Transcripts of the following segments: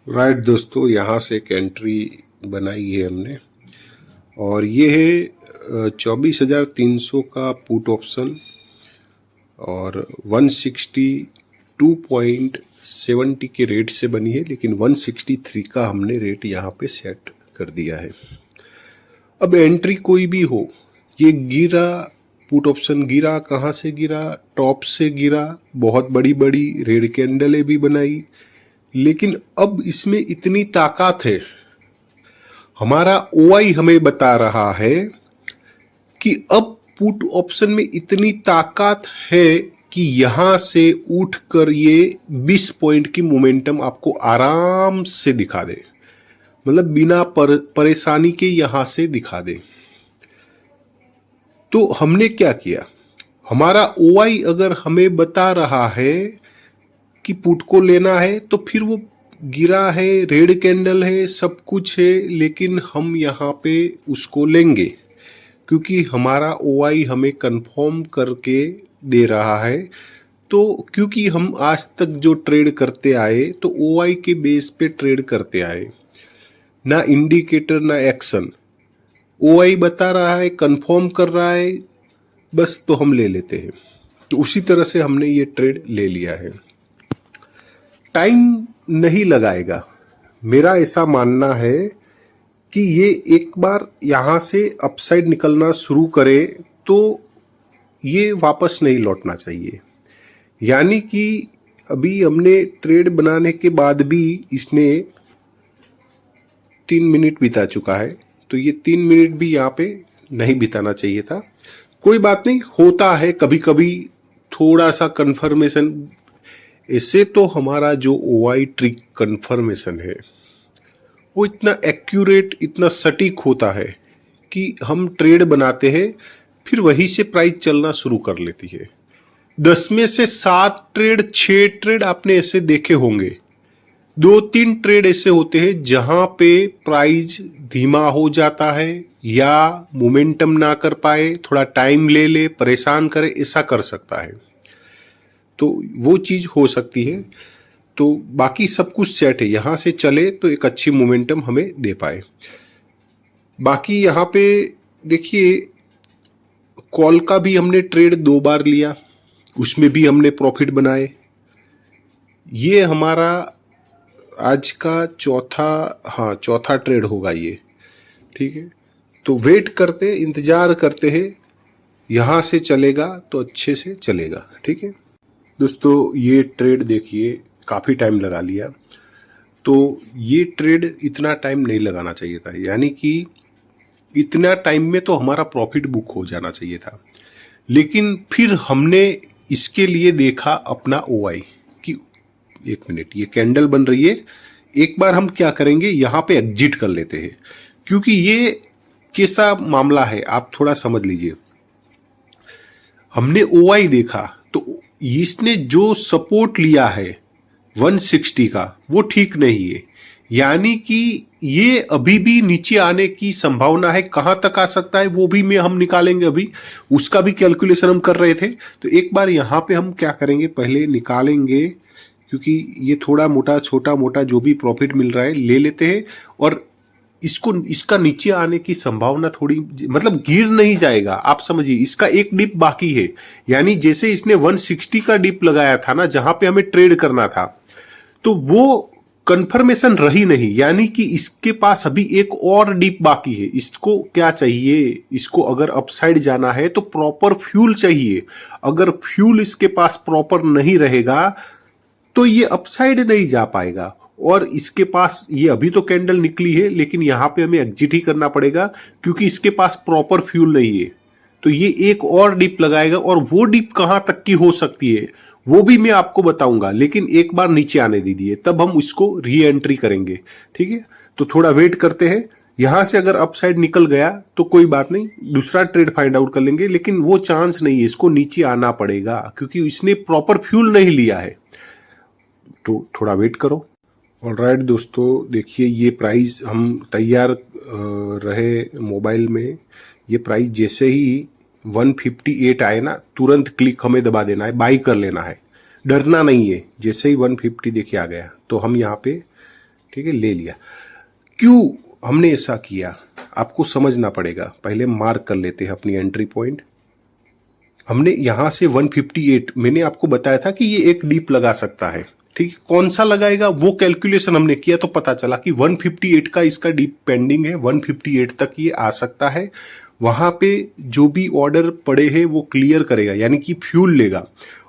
Right दोस्तों, यहाँ से एक एंट्री बनाई है हमने और ये है 24,300 का पुट ऑप्शन और 162.70 के रेट से बनी है, लेकिन 163 का हमने रेट यहाँ पे सेट कर दिया है। अब एंट्री कोई भी हो, ये गिरा, पुट ऑप्शन गिरा, कहाँ से गिरा? टॉप से गिरा, बहुत बड़ी बड़ी रेड कैंडलें भी बनाई, लेकिन अब इसमें इतनी ताकत है, हमारा ओआई हमें बता रहा है कि अब पुट ऑप्शन में इतनी ताकत है कि यहां से उठकर ये 20 पॉइंट की मोमेंटम आपको आराम से दिखा दे, मतलब बिना परेशानी के यहां से दिखा दे। तो हमने क्या किया, हमारा ओआई अगर हमें बता रहा है कि पुट को लेना है तो फिर वो गिरा है, रेड कैंडल है, सब कुछ है, लेकिन हम यहाँ पे उसको लेंगे क्योंकि हमारा ओआई हमें कंफर्म करके दे रहा है। तो क्योंकि हम आज तक जो ट्रेड करते आए तो ओआई के बेस पे ट्रेड करते आए, ना इंडिकेटर ना एक्शन। ओआई बता रहा है, कंफर्म कर रहा है, बस तो हम ले लेते हैं। तो उसी तरह से हमने ये ट्रेड ले लिया है। टाइम नहीं लगाएगा, मेरा ऐसा मानना है कि ये एक बार यहाँ से अपसाइड निकलना शुरू करे तो ये वापस नहीं लौटना चाहिए। यानी कि अभी हमने ट्रेड बनाने के बाद भी इसने 3 मिनट बिता चुका है, तो ये 3 मिनट भी यहाँ पे नहीं बिताना चाहिए था। कोई बात नहीं, होता है कभी कभी थोड़ा सा कंफर्मेशन। इससे तो हमारा जो ओआई ट्रिक कंफर्मेशन है वो इतना एक्यूरेट, इतना सटीक होता है कि हम ट्रेड बनाते हैं, फिर वहीं से प्राइस चलना शुरू कर लेती है। 10 में से 7 ट्रेड, 6 ट्रेड आपने ऐसे देखे होंगे। 2-3 ट्रेड ऐसे होते हैं जहां पे प्राइस धीमा हो जाता है या मोमेंटम ना कर पाए, थोड़ा टाइम ले ले, परेशान करे, ऐसा कर सकता है। तो वो चीज हो सकती है। तो बाकी सब कुछ सेट है, यहां से चले तो एक अच्छी मोमेंटम हमें दे पाए। बाकी यहाँ पे देखिए, कॉल का भी हमने ट्रेड 2 बार लिया, उसमें भी हमने प्रॉफिट बनाए। ये हमारा आज का चौथा ट्रेड होगा ये, ठीक है। तो वेट करते, इंतजार करते हैं, यहां से चलेगा तो अच्छे से चलेगा, ठीक है दोस्तों। ये ट्रेड देखिए, काफ़ी टाइम लगा लिया, तो ये ट्रेड इतना टाइम नहीं लगाना चाहिए था। यानी कि इतना टाइम में तो हमारा प्रॉफिट बुक हो जाना चाहिए था, लेकिन फिर हमने इसके लिए देखा अपना ओआई कि 1 मिनट, ये कैंडल बन रही है, एक बार हम क्या करेंगे, यहाँ पे एग्जिट कर लेते हैं। क्योंकि ये कैसा मामला है आप थोड़ा समझ लीजिए। हमने ओआई देखा तो इसने जो सपोर्ट लिया है 160 का, वो ठीक नहीं है। यानी कि ये अभी भी नीचे आने की संभावना है। कहां तक आ सकता है वो भी हम निकालेंगे, अभी उसका भी कैलकुलेशन हम कर रहे थे। तो एक बार यहां पे हम क्या करेंगे, पहले निकालेंगे, क्योंकि ये थोड़ा मोटा, छोटा मोटा जो भी प्रॉफिट मिल रहा है ले लेते हैं। और इसका नीचे आने की संभावना थोड़ी, मतलब गिर नहीं जाएगा, आप समझिए। इसका एक डिप बाकी है, यानी जैसे इसने 160 का डिप लगाया था ना, जहां पे हमें ट्रेड करना था, तो वो कंफर्मेशन रही नहीं। यानी कि इसके पास अभी एक और डिप बाकी है। इसको क्या चाहिए, इसको अगर अपसाइड जाना है तो प्रॉपर फ्यूल चाहिए। अगर फ्यूल इसके पास प्रॉपर नहीं रहेगा तो ये अपसाइड नहीं जा पाएगा। और इसके पास ये अभी तो कैंडल निकली है, लेकिन यहां पे हमें एग्जिट ही करना पड़ेगा क्योंकि इसके पास प्रॉपर फ्यूल नहीं है। तो ये एक और डिप लगाएगा, और वो डिप कहां तक की हो सकती है वो भी मैं आपको बताऊंगा, लेकिन एक बार नीचे आने दीजिए, तब हम इसको री एंट्री करेंगे, ठीक है। तो थोड़ा वेट करते हैं। यहां से अगर अपसाइड निकल गया तो कोई बात नहीं, दूसरा ट्रेड फाइंड आउट कर लेंगे, लेकिन वो चांस नहीं है, इसको नीचे आना पड़ेगा क्योंकि इसने प्रॉपर फ्यूल नहीं लिया है। तो थोड़ा वेट करो। ऑलराइट दोस्तों, देखिए ये प्राइस हम तैयार रहे मोबाइल में। ये प्राइस जैसे ही 158 आए ना, तुरंत क्लिक हमें दबा देना है, बाई कर लेना है, डरना नहीं है। जैसे ही 150 देखिए आ गया तो हम यहाँ पे ठीक है, ले लिया। क्यों हमने ऐसा किया आपको समझना पड़ेगा। पहले मार्क कर लेते हैं अपनी एंट्री पॉइंट। हमने यहां से 158, मैंने आपको बताया था कि ये एक डीप लगा सकता है, ठीक है। कौन सा लगाएगा वो कैलकुलेशन हमने किया तो पता चला कि 158 का इसका डीप पेंडिंग है, 158 तक ये आ सकता है। वहां पे जो भी ऑर्डर पड़े हैं वो क्लियर करेगा, यानी कि फ्यूल लेगा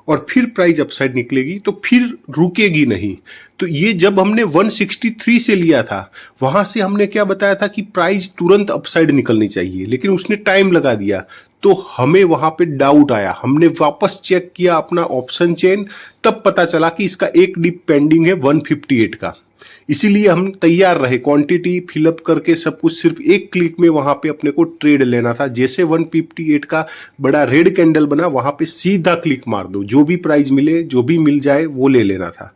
और फिर प्राइस अपसाइड निकलेगी, तो फिर रुकेगी नहीं। तो ये जब हमने 163 से लिया था, वहां से हमने क्या बताया था कि प्राइस तुरंत अपसाइड निकलनी चाहिए, लेकिन उसने टाइम लगा दिया। तो हमें वहां पे डाउट आया, हमने वापस चेक किया अपना ऑप्शन चेन, तब पता चला कि इसका एक डिप पेंडिंग है 158 का। इसीलिए हम तैयार रहे, क्वांटिटी फिलअप करके सब कुछ सिर्फ एक क्लिक में वहां पे अपने को ट्रेड लेना था। जैसे 158 का बड़ा रेड कैंडल बना, वहां पे सीधा क्लिक मार दो, जो भी प्राइस मिले, जो भी मिल जाए वो ले लेना था।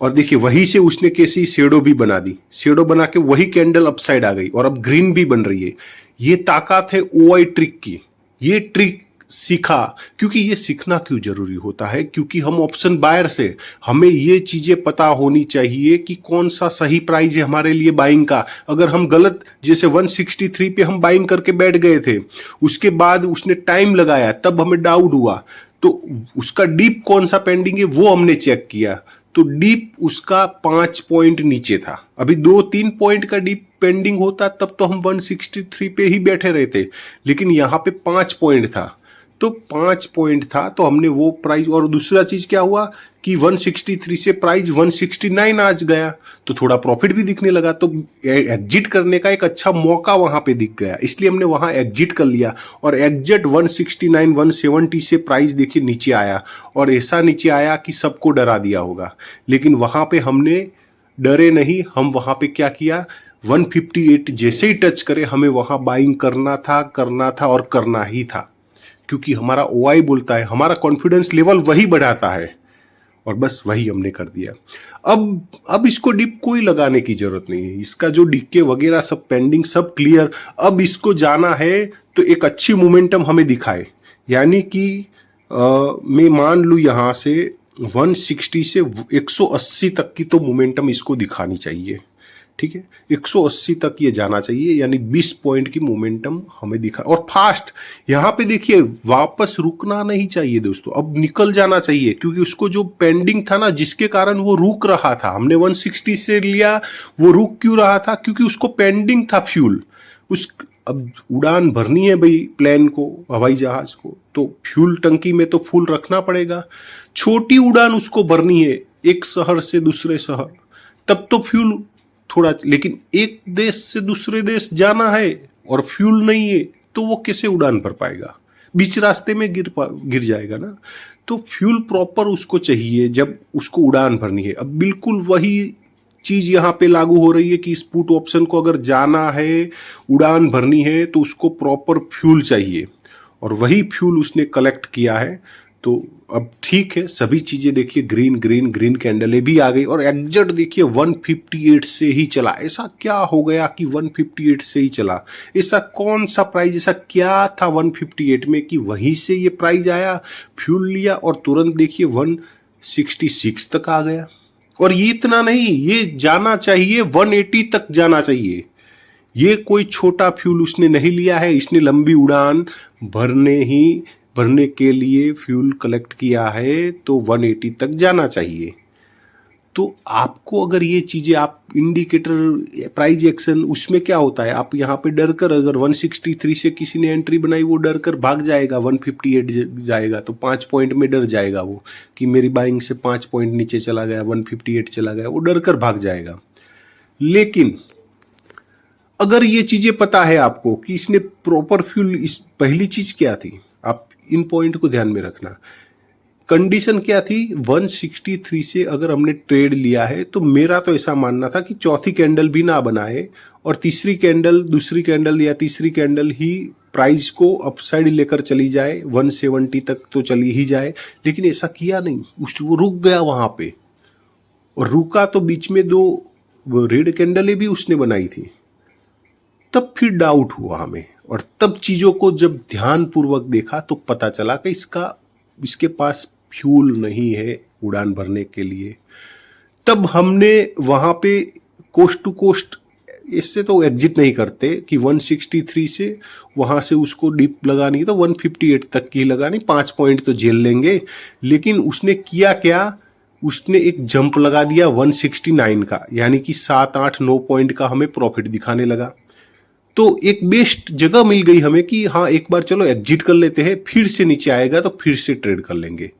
और देखिए वहीं से उसने कैसी शेडो भी बना दी, शेडो बना के वही कैंडल अपसाइड आ गई और अब ग्रीन भी बन रही है। ये ताकत है ओआई ट्रिक की। ये ट्रिक सीखा, क्योंकि ये सीखना क्यों जरूरी होता है, क्योंकि हम ऑप्शन बायर से हमें ये चीजें पता होनी चाहिए कि कौन सा सही प्राइस है हमारे लिए बाइंग का। अगर हम गलत, जैसे 163 पे हम बाइंग करके बैठ गए थे, उसके बाद उसने टाइम लगाया, तब हमें डाउट हुआ, तो उसका डीप कौन सा पेंडिंग है वो हमने चेक किया। तो डीप उसका 5 पॉइंट नीचे था। अभी 2-3 पॉइंट का डीप पेंडिंग होता तब तो हम 163 पे ही बैठे रहते, लेकिन यहां पे 5 पॉइंट था। तो 5 पॉइंट था तो हमने वो प्राइस, और दूसरा चीज क्या हुआ कि 163 से प्राइस 169 आज गया, तो थोड़ा प्रॉफिट भी दिखने लगा, तो एग्जिट करने का एक अच्छा मौका वहां पे दिख गया, इसलिए हमने वहां एग्जिट कर लिया। और एग्जिट 169 170 से प्राइस देखिए नीचे आया, और ऐसा नीचे आया कि सबको डरा दिया होगा, लेकिन वहां पे हमने डरे नहीं। हम वहां पे क्या किया, 158 जैसे ही टच करे हमें वहां बाइंग करना था और करना ही था, क्योंकि हमारा ओआई बोलता है, हमारा कॉन्फिडेंस लेवल वही बढ़ाता है, और बस वही हमने कर दिया। अब इसको डिप कोई लगाने की जरूरत नहीं है, इसका जो डीके वगैरह सब पेंडिंग सब क्लियर। अब इसको जाना है तो एक अच्छी मोमेंटम हमें दिखाए, यानी कि मैं मान लूं यहां से 160 से 180 तक की तो मोमेंटम इसको दिखानी चाहिए, ठीक है। 180 तक ये जाना चाहिए, यानी 20 पॉइंट की मोमेंटम हमें दिखा, और फास्ट। यहां पे देखिए वापस रुकना नहीं चाहिए दोस्तों, अब निकल जाना चाहिए, क्योंकि उसको जो पेंडिंग था ना, जिसके कारण वो रुक रहा था, हमने 160 से लिया, वो रुक क्यों रहा था, क्योंकि उसको पेंडिंग था फ्यूल। उस अब उड़ान भरनी है भाई प्लेन को, हवाई जहाज को, तो फ्यूल टंकी में तो फुल रखना पड़ेगा। छोटी उड़ान उसको भरनी है एक शहर से दूसरे शहर, तब तो फ्यूल थोड़ा, लेकिन एक देश से दूसरे देश जाना है और फ्यूल नहीं है, तो वो कैसे उड़ान भर पाएगा, बीच रास्ते में गिर जाएगा ना। तो फ्यूल प्रॉपर उसको चाहिए जब उसको उड़ान भरनी है। अब बिल्कुल वही चीज यहां पे लागू हो रही है कि इस पुट ऑप्शन को अगर जाना है, उड़ान भरनी है, तो उसको प्रॉपर फ्यूल चाहिए, और वही फ्यूल उसने कलेक्ट किया है। तो अब ठीक है, सभी चीजें देखिए ग्रीन ग्रीन ग्रीन कैंडलें भी आ गई, और एग्जिट देखिए 158 से ही चला। ऐसा क्या हो गया कि 158 से ही चला, ऐसा कौन सा प्राइस, ऐसा क्या था 158 में कि वहीं से ये प्राइस आया, फ्यूल लिया और तुरंत देखिए 166 तक आ गया। और ये इतना नहीं, ये जाना चाहिए 180 तक जाना चाहिए। ये कोई छोटा फ्यूल उसने नहीं लिया है, इसने लंबी उड़ान भरने के लिए फ्यूल कलेक्ट किया है, तो 180 तक जाना चाहिए। तो आपको अगर ये चीजें, आप इंडिकेटर प्राइस एक्शन, उसमें क्या होता है, आप यहाँ पे डर कर, अगर 163 से किसी ने एंट्री बनाई, वो डर कर भाग जाएगा, 158 जाएगा तो 5 पॉइंट में डर जाएगा वो, कि मेरी बाइंग से 5 पॉइंट नीचे चला गया, 158 चला गया, वो डर कर भाग जाएगा। लेकिन अगर ये चीजें पता है आपको कि इसने प्रॉपर फ्यूल, इस पहली चीज क्या थी, आप इन पॉइंट को ध्यान में रखना। कंडीशन क्या थी, 163 से अगर हमने ट्रेड लिया है, तो मेरा तो ऐसा मानना था कि चौथी कैंडल भी ना बनाए, और तीसरी कैंडल, दूसरी कैंडल या तीसरी कैंडल ही प्राइस को अपसाइड लेकर चली जाए, 170 तक तो चली ही जाए। लेकिन ऐसा किया नहीं, वो रुक गया वहां पे, और रुका तो बीच में 2 रेड कैंडलें भी उसने बनाई थी। तब फिर डाउट हुआ हमें, और तब चीजों को जब ध्यानपूर्वक देखा तो पता चला कि इसके पास फ्यूल नहीं है उड़ान भरने के लिए। तब हमने वहां पे कोस्ट टू कोस्ट इससे तो एग्जिट नहीं करते कि 163 से वहां से उसको डिप लगानी है तो 158 तक की लगानी, 5 पॉइंट तो झेल लेंगे। लेकिन उसने किया क्या, उसने एक जंप लगा दिया 169 का, यानी कि 7-8-9 पॉइंट का हमें प्रॉफिट दिखाने लगा। तो एक बेस्ट जगह मिल गई हमें कि हाँ एक बार चलो एग्जिट कर लेते हैं, फिर से नीचे आएगा तो फिर से ट्रेड कर लेंगे।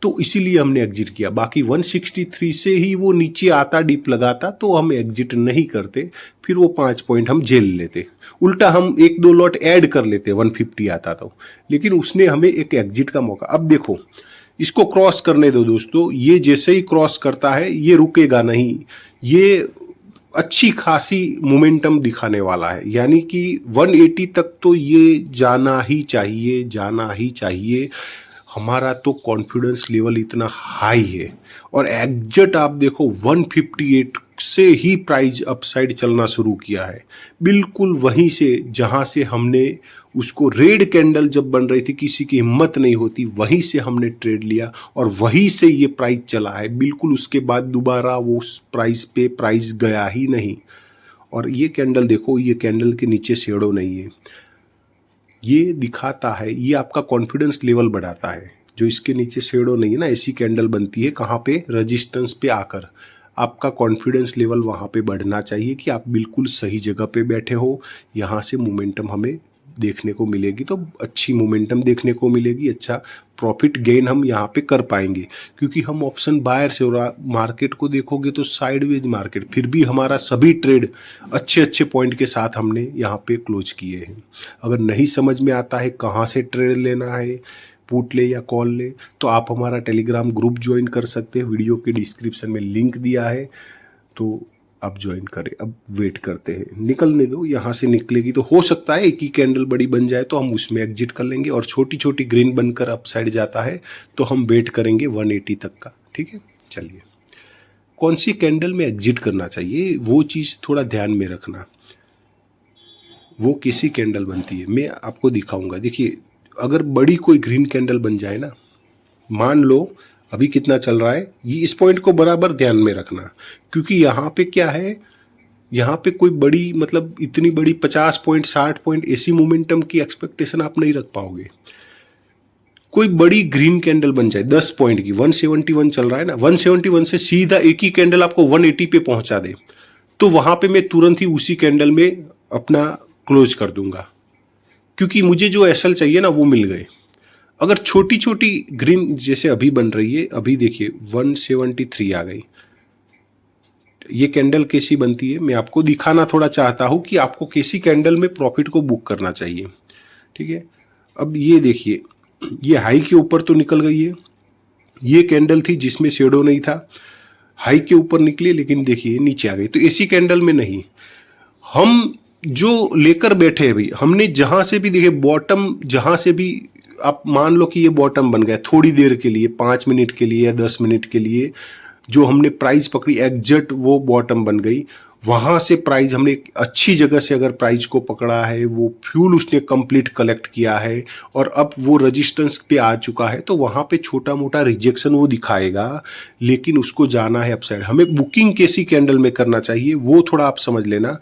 तो इसीलिए हमने एग्जिट किया। बाकी 163 से ही वो नीचे आता, डिप लगाता, तो हम एग्जिट नहीं करते, फिर वो 5 पॉइंट हम झेल लेते। उल्टा हम 1-2 लॉट ऐड कर लेते 150 आता तो। लेकिन उसने हमें एक एग्जिट का मौका। अब देखो इसको क्रॉस करने दो दोस्तों, ये जैसे ही क्रॉस करता है ये रुकेगा नहीं, ये अच्छी खासी मोमेंटम दिखाने वाला है, यानी कि 180 तक तो ये जाना ही चाहिए, जाना ही चाहिए। हमारा तो कॉन्फिडेंस लेवल इतना हाई है। और एग्जैक्ट आप देखो 158 से ही प्राइस अपसाइड चलना शुरू किया है, बिल्कुल वहीं से जहां से हमने उसको रेड कैंडल जब बन रही थी, किसी की हिम्मत नहीं होती, वहीं से हमने ट्रेड लिया और वहीं से ये प्राइस चला है बिल्कुल। उसके बाद दोबारा वो प्राइस पे प्राइस गया ही नहीं। और ये कैंडल देखो, ये कैंडल के नीचे शेडो नहीं है, ये दिखाता है, ये आपका कॉन्फिडेंस लेवल बढ़ाता है। जो इसके नीचे शेडो नहीं है ना, ऐसी कैंडल बनती है कहाँ पे, रेजिस्टेंस पे आकर। आपका कॉन्फिडेंस लेवल वहाँ पे बढ़ना चाहिए कि आप बिल्कुल सही जगह पे बैठे हो। यहाँ से मोमेंटम हमें देखने को मिलेगी, तो अच्छी मोमेंटम देखने को मिलेगी, अच्छा प्रॉफिट गेन हम यहाँ पे कर पाएंगे। क्योंकि हम ऑप्शन बायर से, और मार्केट को देखोगे तो साइडवेज मार्केट, फिर भी हमारा सभी ट्रेड अच्छे अच्छे पॉइंट के साथ हमने यहाँ पे क्लोज किए हैं। अगर नहीं समझ में आता है कहाँ से ट्रेड लेना है, पुट ले या कॉल ले, तो आप हमारा टेलीग्राम ग्रुप ज्वाइन कर सकते हैं, वीडियो के डिस्क्रिप्शन में लिंक दिया है, तो अब ज्वाइन करें। अब वेट करते हैं, निकलने दो, यहाँ से निकलेगी तो हो सकता है एक ही कैंडल बड़ी बन जाए तो हम उसमें एग्जिट कर लेंगे, और छोटी छोटी ग्रीन बनकर अपसाइड जाता है तो हम वेट करेंगे 180 तक का। ठीक है, चलिए कौन सी कैंडल में एग्जिट करना चाहिए वो चीज़ थोड़ा ध्यान में रखना। वो कैसी कैंडल बनती है मैं आपको दिखाऊंगा। देखिए अगर बड़ी कोई ग्रीन कैंडल बन जाए ना, मान लो अभी कितना चल रहा है, ये इस पॉइंट को बराबर ध्यान में रखना। क्योंकि यहाँ पे क्या है, यहाँ पे कोई बड़ी मतलब इतनी बड़ी 50 पॉइंट 60 पॉइंट ऐसी मोमेंटम की एक्सपेक्टेशन आप नहीं रख पाओगे। कोई बड़ी ग्रीन कैंडल बन जाए 10 पॉइंट की, 171 चल रहा है ना, 171 से सीधा एक ही कैंडल आपको 180 पे पहुंचा दे, तो वहां पे मैं तुरंत ही उसी कैंडल में अपना क्लोज कर दूंगा, क्योंकि मुझे जो एसएल चाहिए ना वो मिल गए। अगर छोटी छोटी ग्रीन जैसे अभी बन रही है, अभी देखिए 173 आ गई, ये कैंडल कैसी बनती है मैं आपको दिखाना थोड़ा चाहता हूं कि आपको कैसी कैंडल में प्रॉफिट को बुक करना चाहिए। ठीक है, अब ये देखिए, ये हाई के ऊपर तो निकल गई है, ये कैंडल थी जिसमें शेडो नहीं था, हाई के ऊपर निकली, लेकिन देखिए नीचे आ गई। तो ऐसी कैंडल में नहीं, हम जो लेकर बैठे हैं भाई, हमने जहां से भी देखे बॉटम, जहां से भी आप मान लो कि ये बॉटम बन गया थोड़ी देर के लिए, 5 मिनट के लिए या 10 मिनट के लिए, जो हमने प्राइस पकड़ी एग्जैक्ट वो बॉटम बन गई। वहां से प्राइस हमने अच्छी जगह से अगर प्राइस को पकड़ा है, वो फ्यूल उसने कंप्लीट कलेक्ट किया है और अब वो रेजिस्टेंस पे आ चुका है, तो वहां पे छोटा मोटा रिजेक्शन वो दिखाएगा, लेकिन उसको जाना है अपसाइड। हमें बुकिंग कैसी कैंडल में करना चाहिए वो थोड़ा आप समझ लेना।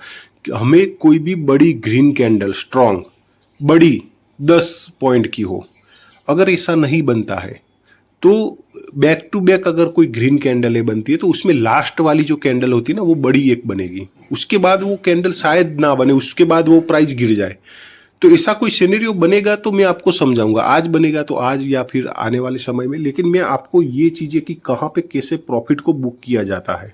हमें कोई भी बड़ी ग्रीन कैंडल स्ट्रॉन्ग बड़ी 10 पॉइंट की हो, अगर ऐसा नहीं बनता है तो बैक टू बैक अगर कोई ग्रीन कैंडल बनती है तो उसमें लास्ट वाली जो कैंडल होती है ना वो बड़ी एक बनेगी, उसके बाद वो कैंडल शायद ना बने, उसके बाद वो प्राइस गिर जाए। तो ऐसा कोई सिनेरियो बनेगा तो मैं आपको समझाऊंगा, आज बनेगा तो आज या फिर आने वाले समय में, लेकिन मैं आपको ये चीजें कि कहाँ पे कैसे प्रॉफिट को बुक किया जाता है।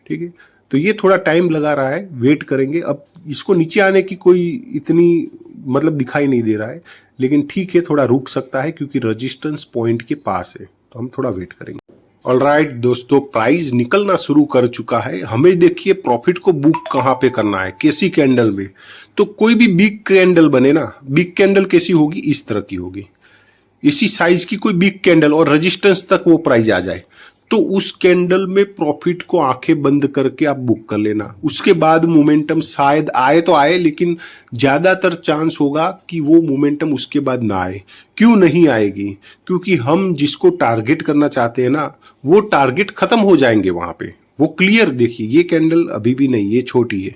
ठीक है, तो ये थोड़ा टाइम लगा रहा है, वेट करेंगे। अब इसको नीचे आने की कोई इतनी मतलब दिखाई नहीं दे रहा है, लेकिन ठीक है थोड़ा रुक सकता है क्योंकि रेजिस्टेंस पॉइंट के पास है, तो हम थोड़ा वेट करेंगे। ऑलराइट दोस्तों, प्राइस निकलना शुरू कर चुका है। हमें देखिए प्रॉफिट को बुक कहाँ पे करना है, कैसी कैंडल में। तो कोई भी बिग कैंडल बने ना, बिग कैंडल कैसी होगी, इस तरह की होगी, इसी साइज की कोई बिग कैंडल और रेजिस्टेंस तक वो प्राइस आ जाए, तो उस कैंडल में प्रॉफिट को आंखें बंद करके आप बुक कर लेना। उसके बाद मोमेंटम शायद आए तो आए, लेकिन ज्यादातर चांस होगा कि वो मोमेंटम उसके बाद ना आए। क्यों नहीं आएगी, क्योंकि हम जिसको टारगेट करना चाहते हैं ना, वो टारगेट खत्म हो जाएंगे वहां पे। वो क्लियर देखिए, ये कैंडल अभी भी नहीं, ये छोटी है।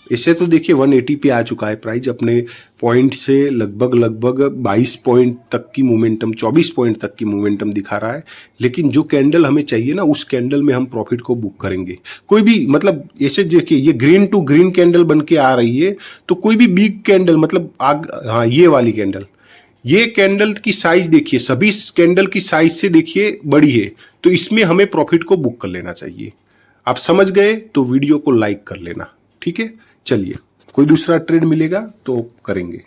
इससे तो देखिए 180 पे आ चुका है प्राइस, अपने पॉइंट से लगभग 22 पॉइंट तक की मोमेंटम, 24 पॉइंट तक की मोमेंटम दिखा रहा है। लेकिन जो कैंडल हमें चाहिए ना, उस कैंडल में हम प्रॉफिट को बुक करेंगे। कोई भी मतलब ऐसे देखिए, ये ग्रीन टू ग्रीन कैंडल बन के आ रही है, तो कोई भी बिग कैंडल मतलब हाँ ये वाली कैंडल, ये कैंडल की साइज देखिए, सभी कैंडल की साइज से देखिए बड़ी है, तो इसमें हमें प्रॉफिट को बुक कर लेना चाहिए। आप समझ गए तो वीडियो को लाइक कर लेना, ठीक है। चलिए, कोई दूसरा ट्रेड मिलेगा तो करेंगे।